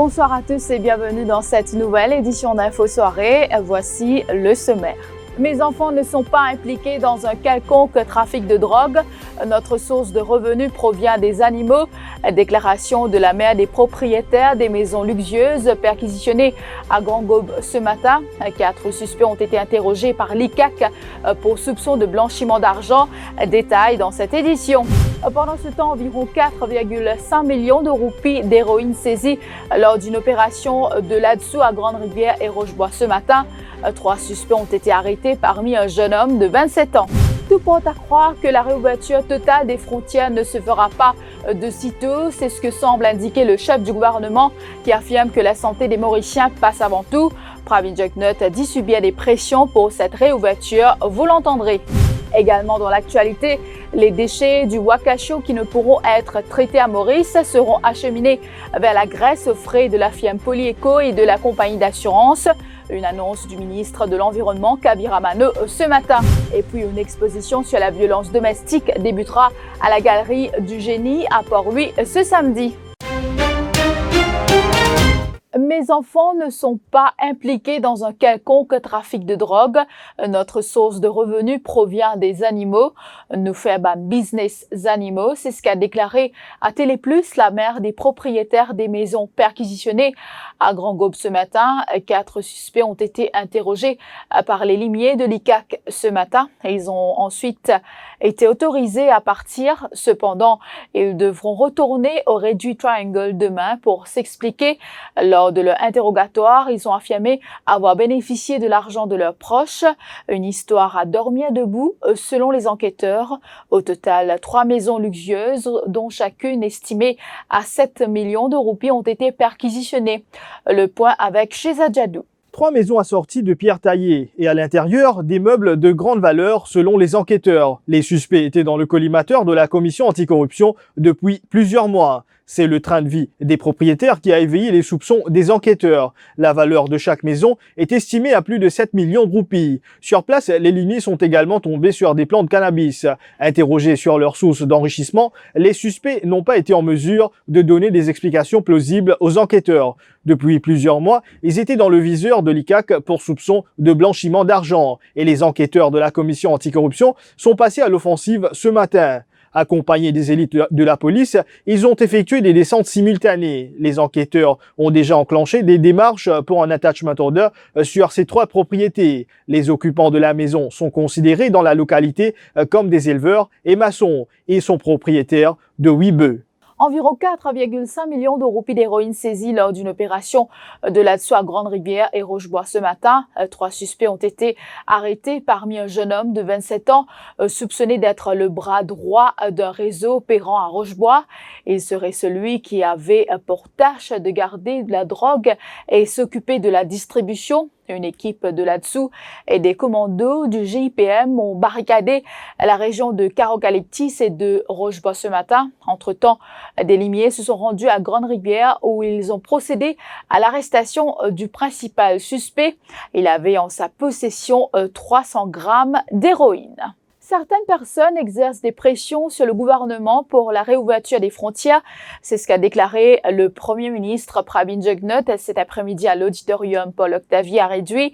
Bonsoir à tous et bienvenue dans cette nouvelle édition d'Info Soirée. Voici le sommaire. Mes enfants ne sont pas impliqués dans un quelconque trafic de drogue. Notre source de revenus provient des animaux. Déclaration de la mère des propriétaires des maisons luxueuses perquisitionnées à Grand-Gobe ce matin. 4 suspects ont été interrogés par l'ICAC pour soupçon de blanchiment d'argent. Détail dans cette édition. Pendant ce temps, environ 4,5 millions de roupies d'héroïne saisies lors d'une opération de là-dessous à Grande-Rivière et Rochebois ce matin. 3 suspects ont été arrêtés parmi un jeune homme de 27 ans. Tout porte à croire que la réouverture totale des frontières ne se fera pas de sitôt. C'est ce que semble indiquer le chef du gouvernement qui affirme que la santé des Mauriciens passe avant tout. Pravin Jugnauth dit subir des pressions pour cette réouverture, vous l'entendrez. Également dans l'actualité, les déchets du Wakasho qui ne pourront être traités à Maurice seront acheminés vers la Grèce aux frais de la firme Polyeco et de la compagnie d'assurance. Une annonce du ministre de l'Environnement, Kabir Amano, ce matin. Et puis une exposition sur la violence domestique débutera à la Galerie du Génie à Port-Louis ce samedi. Mes enfants ne sont pas impliqués dans un quelconque trafic de drogue. Notre source de revenus provient des animaux. Nous faisons business animaux. C'est ce qu'a déclaré à Télé Plus la mère des propriétaires des maisons perquisitionnées à Grand-Gobe ce matin. 4 suspects ont été interrogés par les limiers de l'ICAC ce matin. Ils ont ensuite été autorisés à partir. Cependant, ils devront retourner au Réduit Triangle demain pour s'expliquer. Lors de leur interrogatoire, ils ont affirmé avoir bénéficié de l'argent de leurs proches. Une histoire à dormir debout, selon les enquêteurs. Au total, 3 maisons luxueuses, dont chacune estimée à 7 millions de roupies, ont été perquisitionnées. Le point avec Sheza Djadou. 3 maisons assorties de pierres taillées et à l'intérieur, des meubles de grande valeur selon les enquêteurs. Les suspects étaient dans le collimateur de la commission anticorruption depuis plusieurs mois. C'est le train de vie des propriétaires qui a éveillé les soupçons des enquêteurs. La valeur de chaque maison est estimée à plus de 7 millions de roupies. Sur place, les limiers sont également tombés sur des plants de cannabis. Interrogés sur leur source d'enrichissement, les suspects n'ont pas été en mesure de donner des explications plausibles aux enquêteurs. Depuis plusieurs mois, ils étaient dans le viseur de l'ICAC pour soupçon de blanchiment d'argent. Et les enquêteurs de la commission anticorruption sont passés à l'offensive ce matin. Accompagnés des élites de la police, ils ont effectué des descentes simultanées. Les enquêteurs ont déjà enclenché des démarches pour un attachment order sur ces 3 propriétés. Les occupants de la maison sont considérés dans la localité comme des éleveurs et maçons et sont propriétaires de 8 bœufs. Environ 4,5 millions de roupies d'héroïne saisies lors d'une opération de là-dessous à Grande-Rivière et Rochebois ce matin. 3 suspects ont été arrêtés parmi un jeune homme de 27 ans soupçonné d'être le bras droit d'un réseau opérant à Rochebois. Il serait celui qui avait pour tâche de garder de la drogue et s'occuper de la distribution. Une équipe de là-dessous et des commandos du GIPM ont barricadé la région de Karokalyptis et de Rochebois ce matin. Entre-temps, des limiers se sont rendus à Grande-Rivière où ils ont procédé à l'arrestation du principal suspect. Il avait en sa possession 300 grammes d'héroïne. Certaines personnes exercent des pressions sur le gouvernement pour la réouverture des frontières. C'est ce qu'a déclaré le Premier ministre Pravin Jugnauth cet après-midi à l'auditorium Paul-Octavie à Réduit.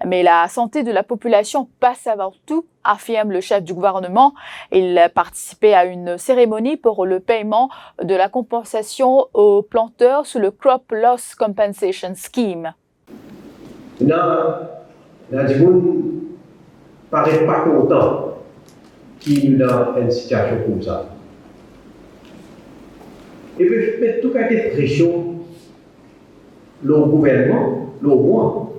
Mais la santé de la population passe avant tout, affirme le chef du gouvernement. Il participait à une cérémonie pour le paiement de la compensation aux planteurs sous le Crop Loss Compensation Scheme. Paraît pas content qui nous dans une situation comme ça. Et puis, mettre tout cas de pression, le gouvernement, le roi,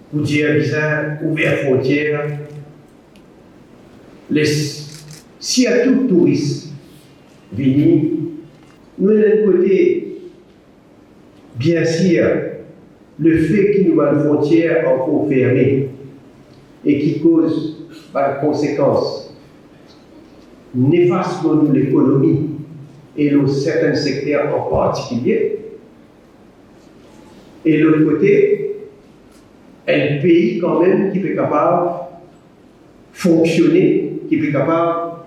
pour dire qu'ils ont ouvert frontières, s'il y a tout touriste venu, nous d'un côté, bien sûr, le fait qu'il nous a une frontière encore fermée et qui cause par conséquence néfaste pour l'économie et dans certains secteurs en particulier. Et de l'autre côté, un pays quand même qui est capable de fonctionner, qui est capable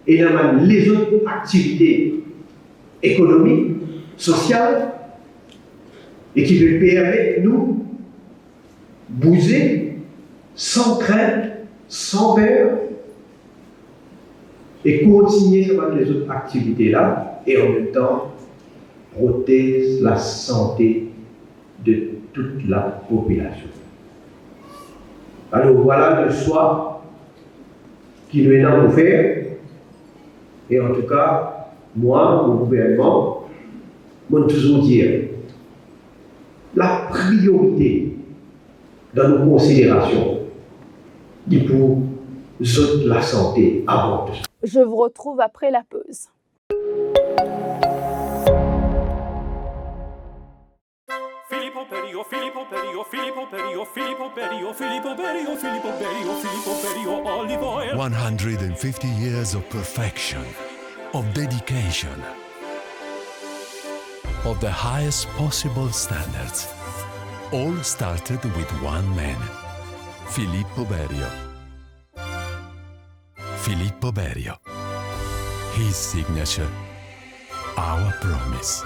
et dans les autres activités économiques, sociales, et qui peut permettre nous bouger sans crainte, sans peur, et continuer sur les autres activités-là, et en même temps protéger la santé de toute la population. Alors voilà le choix qui nous est offert, et en tout cas, moi, mon gouvernement, moi toujours dire, la priorité dans nos considérations, c'est pour la santé avant tout. Je vous retrouve après la pause. Filippo Berio, Filippo Berio, Filippo Berio, Filippo Berio, Filippo Berio, Filippo Berio, Filippo Berio, olive oil. 150 years of perfection, of dedication, of the highest possible standards. All started with one man, Filippo Berio. Filippo Berio. His signature, our promise.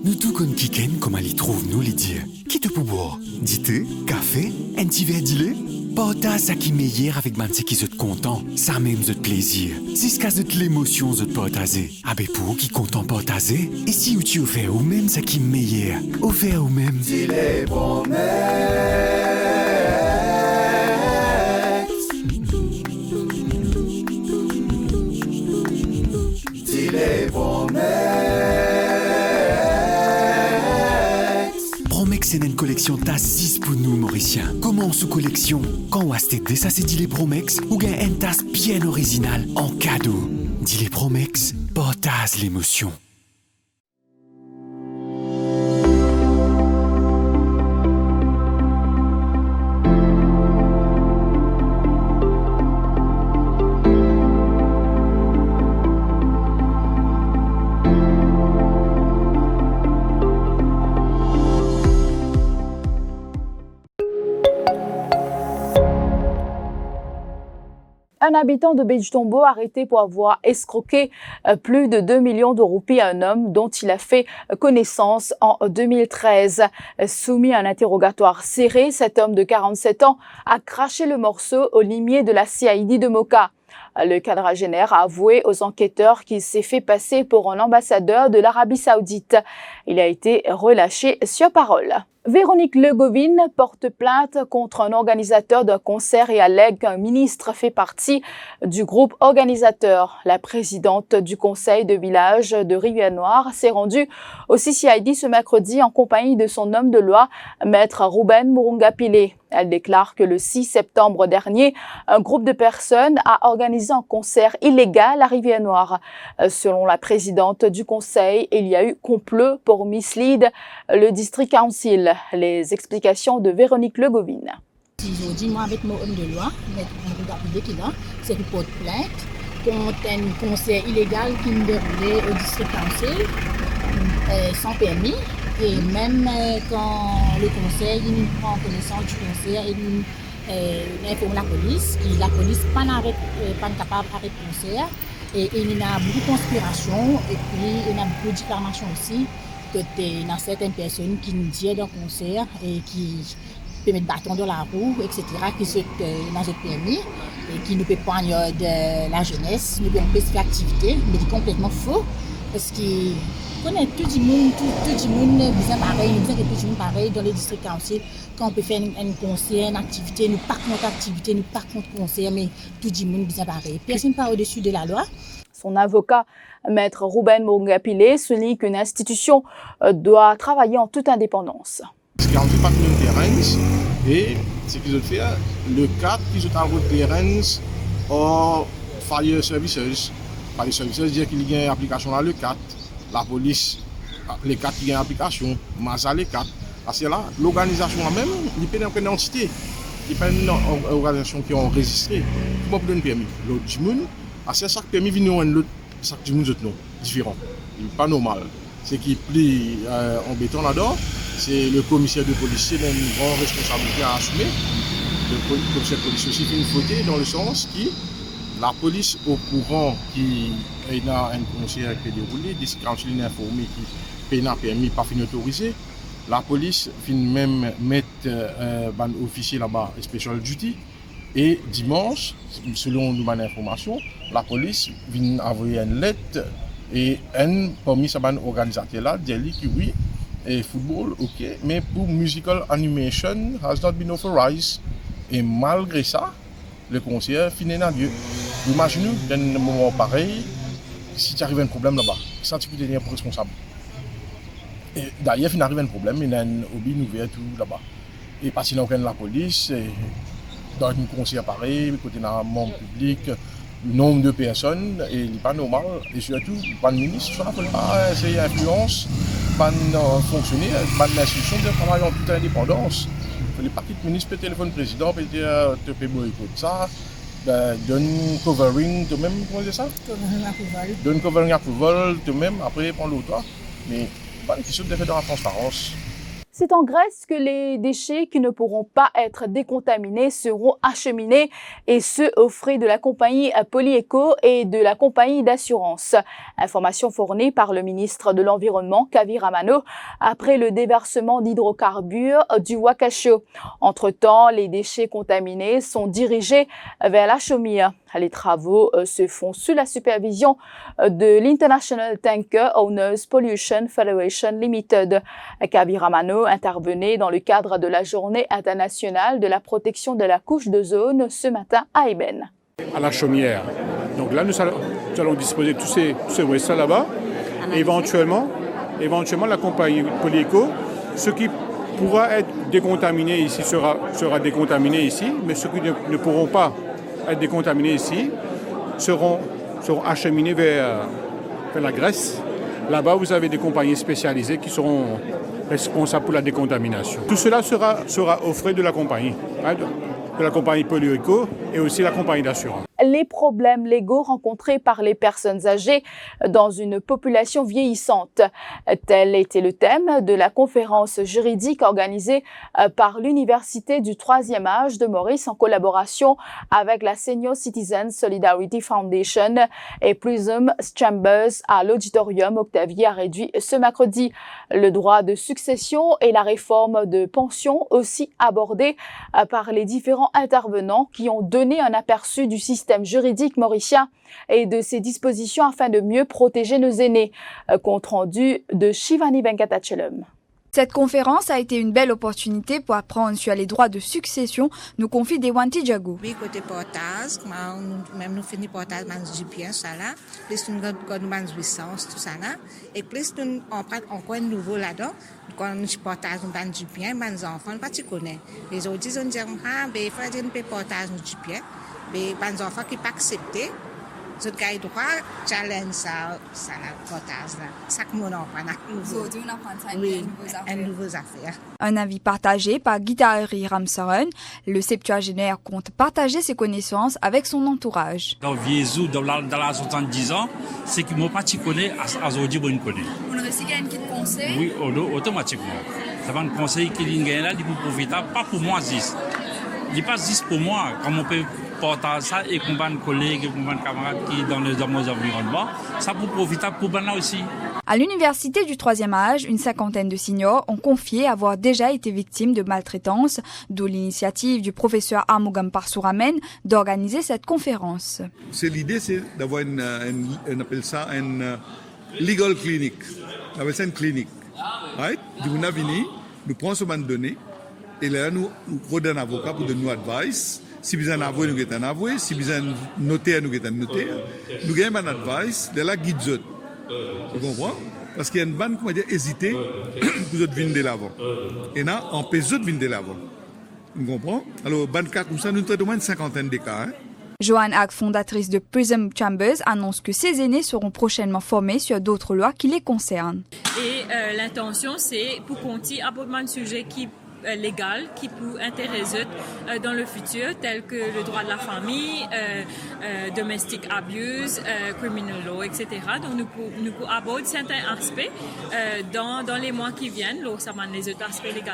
Nous tout comme Kiken, comment les trouve nous les dire. Qui te pour boire? Du thé, café, un petit verre d'ilé? Partage ça qui meilleur avec man qui se content, ça même de plaisir. C'est ce cas de l'émotion de partager. Avec pour qui content partager. Et si tu offert ou même ça qui meilleur, offert ou même. Dis les promesses. Dis les promesses. C'est une collection tas 6 pour nous, Mauriciens. Comment sous collection? Quand on a acheté ça, c'est dit les Promex, ou gain un tas bien original en cadeau. Dit les Promex, partage l'émotion. Un habitant de Beach-Tombo arrêté pour avoir escroqué plus de 2 millions de roupies à un homme dont il a fait connaissance en 2013. Soumis à un interrogatoire serré, cet homme de 47 ans a craché le morceau au limier de la CID de Moka. Le quadragénaire a avoué aux enquêteurs qu'il s'est fait passer pour un ambassadeur de l'Arabie Saoudite. Il a été relâché sur parole. Véronique Legovine porte plainte contre un organisateur d'un concert et allègue qu'un ministre fait partie du groupe organisateur. La présidente du conseil de village de Rivière-Noire s'est rendue au CCID ce mercredi en compagnie de son homme de loi, maître Ruben Murungapile. Elle déclare que le 6 septembre dernier, un groupe de personnes a organisé un concert illégal à Rivière-Noire. Selon la présidente du conseil, il y a eu complot pour mislead le district council. Les explications de Véronique Legovine. Aujourd'hui, moi, avec mon homme de loi, maître Murungapile qui est là, c'est pour porter plainte contre un concert illégal qui me déroulait au district council sans permis. Et même quand le conseil il prend connaissance du concert, il informe la police. Et la police n'est pas capable d'arrêter le concert. Et il y a beaucoup de conspiration et puis il y a beaucoup de diffamation aussi. Que dans certaines personnes qui nous disent dans le concert et qui peuvent mettre bâton dans la roue, etc., qui sont dans notre permis et qui nous peuvent prendre de la jeunesse, nous peuvent faire activité, mais c'est complètement faux parce que connaît tout le monde bien pareil, nous disons que tout le monde pareil dans les districts council. Quand on peut faire un concert, une activité, nous pas contre activité, nous pas contre concert, mais tout le monde bien pareil. Personne pas au-dessus de la loi. Son avocat, maître Ruben Murungapile, souligne qu'une institution doit travailler en toute indépendance. Ce qui a fait partie de terrain, et ce qu'ils ont fait, le cadre qu'ils ont envoyé terrain au Fire Services. Fire Services dit qu'il y a une application dans le cadre. La police, les cadres qui ont une application, Masa les cadres. Parce que là, l'organisation même, il peut être une entité. Il peut être une organisation qui est enregistrée. Il peut donner un permis. L'autre du monde, chaque permis vient de l'autre, chaque du monde est différent. Il n'est pas normal. Ce qui plie en béton là-dedans, c'est le commissaire de police, c'est une grande responsabilité à assumer. Le commissaire de police aussi fait une faute dans le sens qui La police au courant qui y a un conseil qui est déroulé, district council informé qui n'a permis pas fin autorisé. La police vient même mettre un officier là-bas, special duty. Et dimanche, selon nos informations, la police vient envoyer une lettre et parmi ces organisateurs là, dit que oui, et football, ok, mais pour musical animation has not been authorized. Et malgré ça, le conseiller finit dans Dieu. Imaginez dans un moment pareil, si tu arrives à un problème là-bas, ça tu peux devenir responsable. Et d'ailleurs, il arrive un problème, il y a un hobby nouveau tout là-bas. Et parce qu'il y a la police, dans un conseil pareil, côté d'un membre public, nombre de personnes, et il n'est pas normal. Et surtout, pas de ministre, ça ne peut pas essayer d'influence, pas de fonctionnaire, pas d'institution de travail en toute indépendance. Les partis de ministre peut téléphoner le président, peut dire, tu peux boycotter ça, donne covering, toi-même, comment dire ça? Donne covering approval, toi-même, après prendre l'autre. Mais pas une question de faire de la transparence. C'est en Grèce que les déchets qui ne pourront pas être décontaminés seront acheminés, et ce aux frais de la compagnie Polyeco et de la compagnie d'assurance. Information fournie par le ministre de l'Environnement, Kavi Ramano, après le déversement d'hydrocarbures du Wakasho. Entre-temps, les déchets contaminés sont dirigés vers la Chomia. Les travaux se font sous la supervision de l'International Tanker Owners Pollution Federation Limited. Kavi Ramano intervenait dans le cadre de la Journée internationale de la protection de la couche d'ozone ce matin à Eben. À la Chaumière. Donc là, nous allons disposer de tous ces wastes là-bas. Et éventuellement, la compagnie Polyeco, ce qui pourra être décontaminé ici sera décontaminé ici, mais ceux qui ne pourront pas être décontaminés ici seront acheminés vers la Grèce. Là-bas, vous avez des compagnies spécialisées qui seront responsables pour la décontamination. Tout cela sera aux frais de la compagnie, de la compagnie Polyeco et aussi la compagnie d'assurance. Les problèmes légaux rencontrés par les personnes âgées dans une population vieillissante. Tel était le thème de la conférence juridique organisée par l'Université du 3e âge de Maurice en collaboration avec la Senior Citizen Solidarity Foundation et Prism Chambers à l'auditorium Octavier a réduit ce mercredi. Le droit de succession et la réforme de pension aussi abordés par les différents intervenants qui ont donné un aperçu du système juridique mauricien et de ses dispositions afin de mieux protéger nos aînés. Compte rendu de Shivani Venkatachelum. Cette conférence a été une belle opportunité pour apprendre sur les droits de succession, nous confie Dewanti Djago. Oui, côté portage, même nous finissons portage, nous bien ça là, plus nous avons jouissance, tout ça là, et plus nous on prend encore un nouveau là-dedans, quand nous portage, nous avons bien, nos enfants, pas tu connais. Les autres disent, on dit, il faut dire que portage, nous bien. Mais les enfants qui ne pas accepter, ils ont droit challenge ça la portage là. Ça que mon enfant a nouveau. Oui, un nouveau affaire. Un avis partagé par Gitari Ramsaran, le septuagénaire compte partager ses connaissances avec son entourage. Dans Viezou, dans la 70 ans, c'est que mon parti connaît, à Zodi, on connaît. On a aussi gagné qui conseil? Oui, automatiquement. Ça va un conseil qui est là, il peut profiter, pas pour moi 10. Il pas 10 pour moi, comme on peut porter ça et qu'on va un collègue, qu'on va un camarade qui est dans les environnements, ça peut profiter pour moi aussi. À l'université du 3e âge, une cinquantaine de seniors ont confié avoir déjà été victimes de maltraitance, d'où l'initiative du professeur Armugam Parsuramen d'organiser cette conférence. L'idée, c'est d'avoir on appelle ça une legal clinic. On appelle ça une clinique. Right? Nous venons, nous prenons ce moment donné, et là, nous prenons un avocat pour donner nos advice. Si besoin d'avouer, nous avons avoué. Si besoin de noter, nous avons noté. Nous avons un advice, de la guide. Vous comprenez? Parce qu'il y a une bande qui a hésité pour autres venir de l'avant. Et là, on peut autres venir de l'avant. Vous comprenez? Alors, bande cas comme ça, nous traitons une cinquantaine de cas. Joanne Hack, fondatrice de Prism Chambers, annonce que ces aînés seront prochainement formés sur d'autres lois qui les concernent. Et l'intention, c'est pour qu'on tire abondamment de sujets qui légales qui peuvent intéresser dans le futur, tels que le droit de la famille, domestic abuse, criminal law, etc. Donc nous pouvons aborder certains aspects dans les mois qui viennent, là, ça va les autres aspects légaux.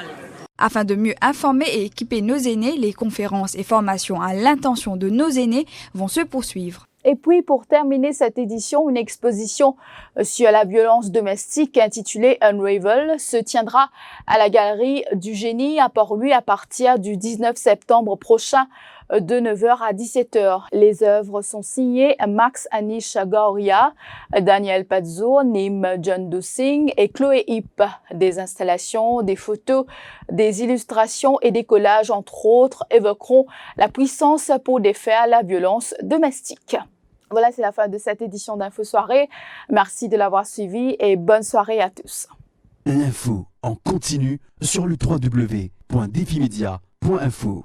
Afin de mieux informer et équiper nos aînés, les conférences et formations à l'intention de nos aînés vont se poursuivre. Et puis, pour terminer cette édition, une exposition sur la violence domestique intitulée Unravel se tiendra à la Galerie du Génie à Port-Louis à partir du 19 septembre prochain de 9h à 17h. Les œuvres sont signées Max Anish Gauria, Daniel Pazzo, Nim John Dosing et Chloé Hip. Des installations, des photos, des illustrations et des collages, entre autres, évoqueront la puissance pour défaire la violence domestique. Voilà, c'est la fin de cette édition d'Info Soirée. Merci de l'avoir suivi et bonne soirée à tous. L'info en continu sur le www.defimedia.info.